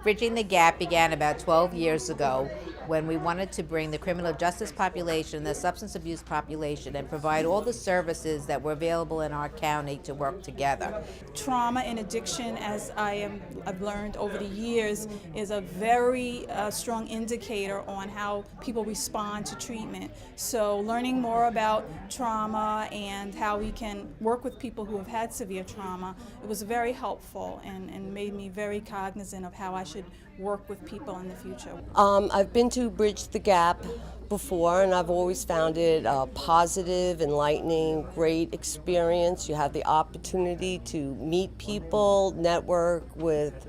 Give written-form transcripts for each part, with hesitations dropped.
Bridging the Gap began about 12 years ago when we wanted to bring the criminal justice population, the substance abuse population, and provide all the services that were available in our county to work together. Trauma and addiction, as I've learned over the years, is a very strong indicator on how people respond to treatment. So learning more about trauma and how we can work with people who have had severe trauma, it was very helpful and made me very cognizant of how I should work with people in the future. I've been to Bridge the Gap before, and I've always found it a positive, enlightening, great experience. You have the opportunity to meet people, network with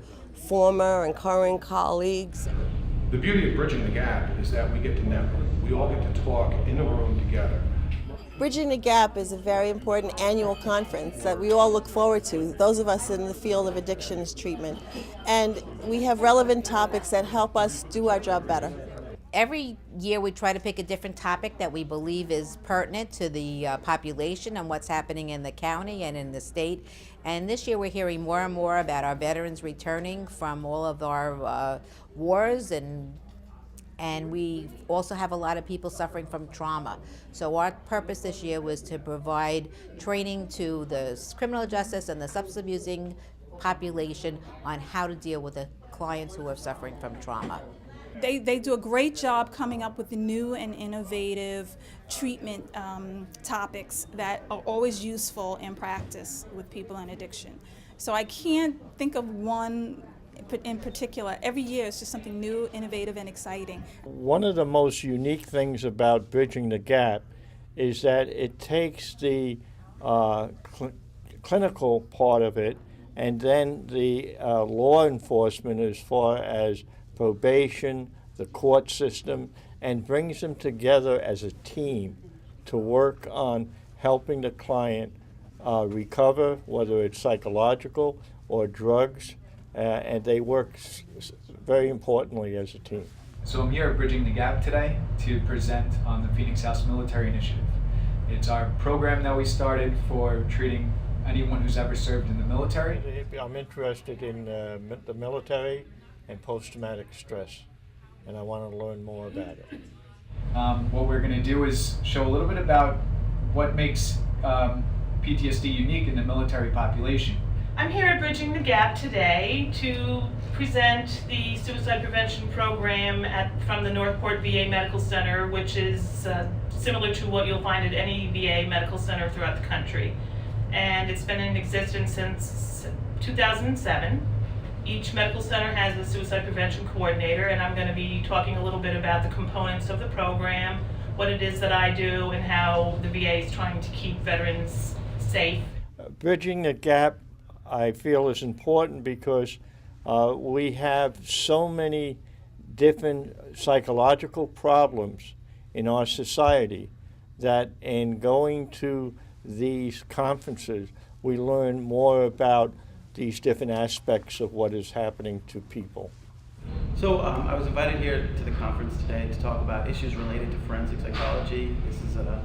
former and current colleagues. The beauty of Bridging the Gap is that we get to network. We all get to talk in a room together. Bridging the Gap is a very important annual conference that we all look forward to, those of us in the field of addictions treatment. And we have relevant topics that help us do our job better. Every year we try to pick a different topic that we believe is pertinent to the population and what's happening in the county and in the state. And this year we're hearing more and more about our veterans returning from all of our wars, and we also have a lot of people suffering from trauma. So our purpose this year was to provide training to the criminal justice and the substance abusing population on how to deal with the clients who are suffering from trauma. They do a great job coming up with the new and innovative treatment topics that are always useful in practice with people in addiction. So I can't think of one in particular. Every year it's just something new, innovative, and exciting. One of the most unique things about Bridging the Gap is that it takes the clinical part of it and then the law enforcement as far as probation, the court system, and brings them together as a team to work on helping the client recover, whether it's psychological or drugs, and they work very importantly as a team. So I'm here at Bridging the Gap today to present on the Phoenix House Military Initiative. It's our program that we started for treating anyone who's ever served in the military. I'm interested in the military and post-traumatic stress, and I want to learn more about it. What we're going to do is show a little bit about what makes PTSD unique in the military population. I'm here at Bridging the Gap today to present the suicide prevention program from the Northport VA Medical Center, which is similar to what you'll find at any VA medical center throughout the country. And it's been in existence since 2007. Each medical center has a suicide prevention coordinator, and I'm going to be talking a little bit about the components of the program, what it is that I do, and how the VA is trying to keep veterans safe. Bridging the Gap, I feel, is important because we have so many different psychological problems in our society that in going to these conferences, we learn more about these different aspects of what is happening to people. So I was invited here to the conference today to talk about issues related to forensic psychology. This is a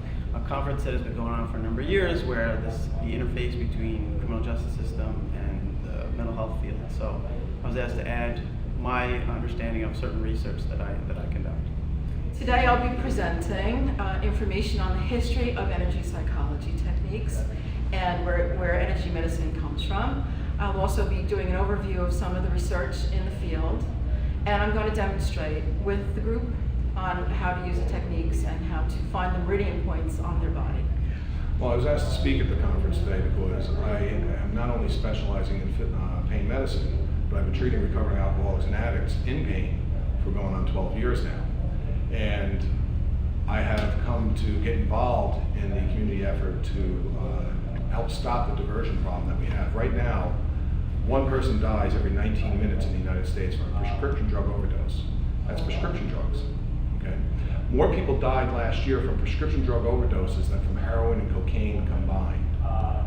conference that has been going on for a number of years where the interface between the criminal justice system and the mental health field. So I was asked to add my understanding of certain research that I conduct. Today I'll be presenting information on the history of energy psychology techniques and where energy medicine comes from. I'll also be doing an overview of some of the research in the field, and I'm going to demonstrate with the group on how to use the techniques and how to find the meridian points on their body. Well, I was asked to speak at the conference today because I am not only specializing in pain medicine, but I've been treating recovering alcoholics and addicts in pain for going on 12 years now. And I have come to get involved in the community effort to help stop the diversion problem that we have. Right now, one person dies every 19 minutes in the United States from a prescription drug overdose. That's prescription drugs. Okay? More people died last year from prescription drug overdoses than from heroin and cocaine combined.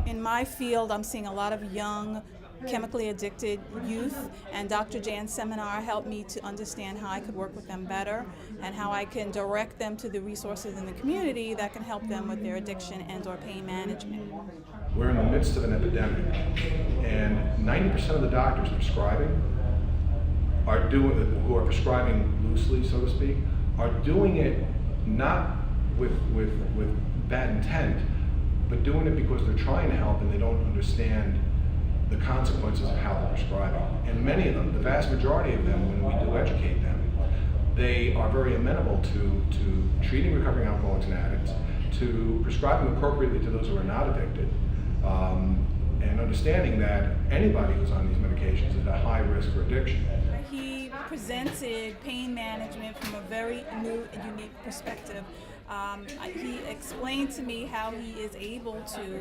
In my field, I'm seeing a lot of young, chemically addicted youth, and Dr. Jan's seminar helped me to understand how I could work with them better and how I can direct them to the resources in the community that can help them with their addiction and or pain management. We're in the midst of an epidemic, and 90% of the doctors prescribing who are prescribing loosely, so to speak, are doing it not with bad intent, but doing it because they're trying to help and they don't understand the consequences of how they're prescribing. And many of them, the vast majority of them, when we do educate them, they are very amenable to treating recovering alcoholics and addicts, to prescribing appropriately to those who are not addicted, and understanding that anybody who's on these medications is at high risk for addiction. He presented pain management from a very new and unique perspective. He explained to me how he is able to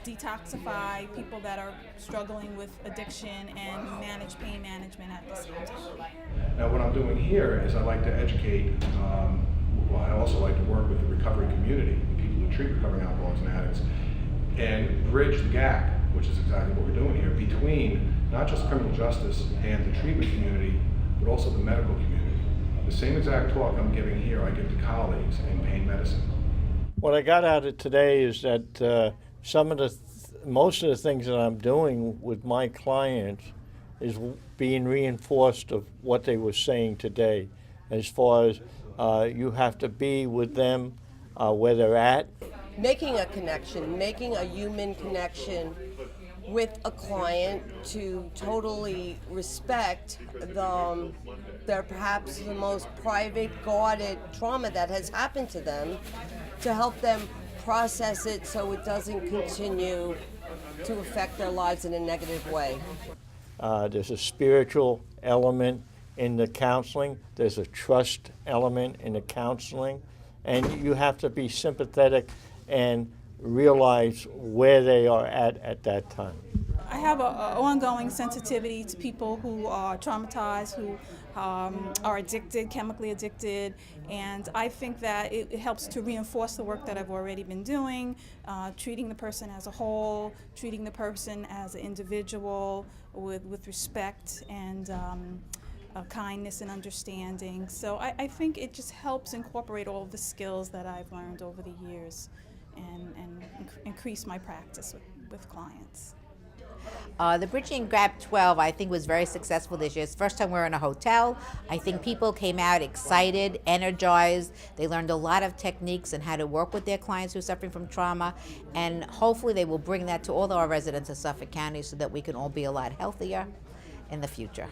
detoxify people that are struggling with addiction and manage pain management at the same time. Now what I'm doing here is I like to educate, I also like to work with the recovery community, the people who treat recovering alcoholics and addicts, and bridge the gap, which is exactly what we're doing here, between not just criminal justice and the treatment community, but also the medical community. The same exact talk I'm giving here, I give to colleagues in pain medicine. What I got out of today is that most of the things that I'm doing with my clients is being reinforced of what they were saying today, as far as you have to be with them where they're at. Making a connection, making a human connection with a client to totally respect their perhaps the most private, guarded trauma that has happened to them, to help them process it so it doesn't continue to affect their lives in a negative way. There's a spiritual element in the counseling. There's a trust element in the counseling. And you have to be sympathetic and realize where they are at that time. I have an ongoing sensitivity to people who are traumatized, who are addicted, chemically addicted, and I think that it helps to reinforce the work that I've already been doing, treating the person as a whole, treating the person as an individual with respect and kindness and understanding. So I think it just helps incorporate all of the skills that I've learned over the years and increase my practice with clients. The Bridging Gap 12, I think, was very successful this year. It's the first time we're in a hotel. I think people came out excited, energized. They learned a lot of techniques and how to work with their clients who are suffering from trauma. And hopefully they will bring that to all our residents of Suffolk County so that we can all be a lot healthier in the future.